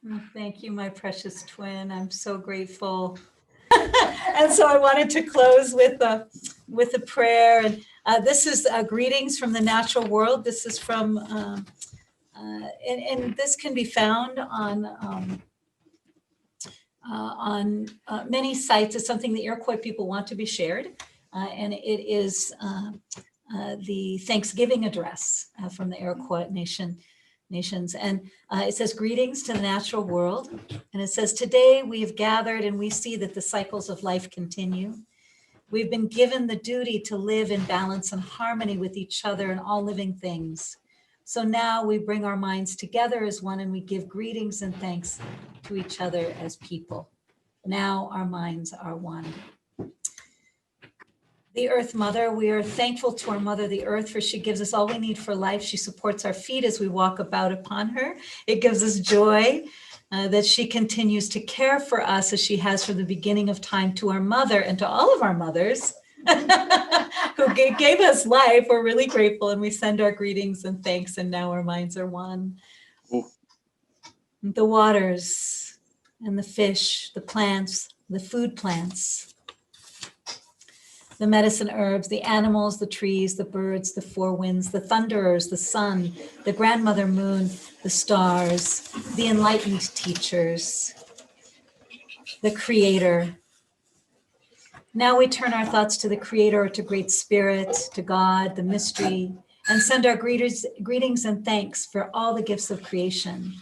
Well, thank you, my precious twin. I'm so grateful. And so I wanted to close with a prayer. And this is greetings from the natural world. This is from, and this can be found on many sites. It's something the Iroquois people want to be shared. And it is the Thanksgiving address from the Iroquois nations. And it says, greetings to the natural world. And it says, today we have gathered and we see that the cycles of life continue. We've been given the duty to live in balance and harmony with each other and all living things. So now we bring our minds together as one and we give greetings and thanks to each other as people. Now our minds are one. The Earth Mother, we are thankful to our Mother, the Earth, for she gives us all we need for life. She supports our feet as we walk about upon her. It gives us joy that she continues to care for us as she has from the beginning of time. To our mother and to all of our mothers who gave us life, we're really grateful and we send our greetings and thanks, and now our minds are one. Oh. The waters and the fish, the plants, the food plants, the medicine herbs, the animals, the trees, the birds, the four winds, the thunderers, the sun, the grandmother moon, the stars, the enlightened teachers, the creator. Now we turn our thoughts to the creator, to great spirit, to God, the mystery, and send our greetings and thanks for all the gifts of creation.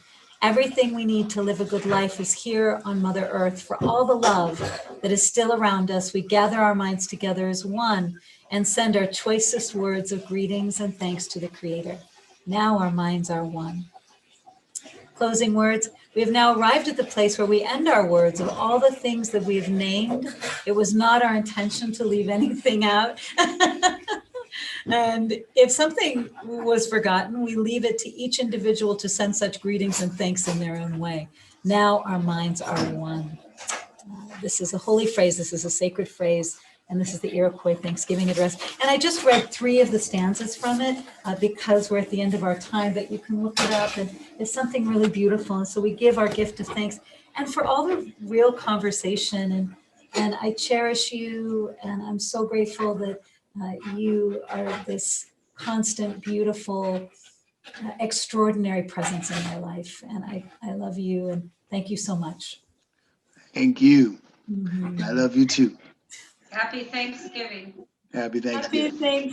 Everything we need to live a good life is here on Mother Earth. For all the love that is still around us, we gather our minds together as one and send our choicest words of greetings and thanks to the Creator. Now our minds are one. Closing words. We have now arrived at the place where we end our words of all the things that we have named. It was not our intention to leave anything out. And if something was forgotten, we leave it to each individual to send such greetings and thanks in their own way. Now our minds are one. This is a holy phrase. This is a sacred phrase. And this is the Iroquois Thanksgiving Address. And I just read 3 of the stanzas from it because we're at the end of our time, but you can look it up and it's something really beautiful. And so we give our gift of thanks and for all the real conversation. And I cherish you and I'm so grateful that you are this constant, beautiful, extraordinary presence in my life. And I love you and thank you so much. Thank you. Mhm. I love you too. Happy Thanksgiving. Happy Thanksgiving. Happy Thanksgiving.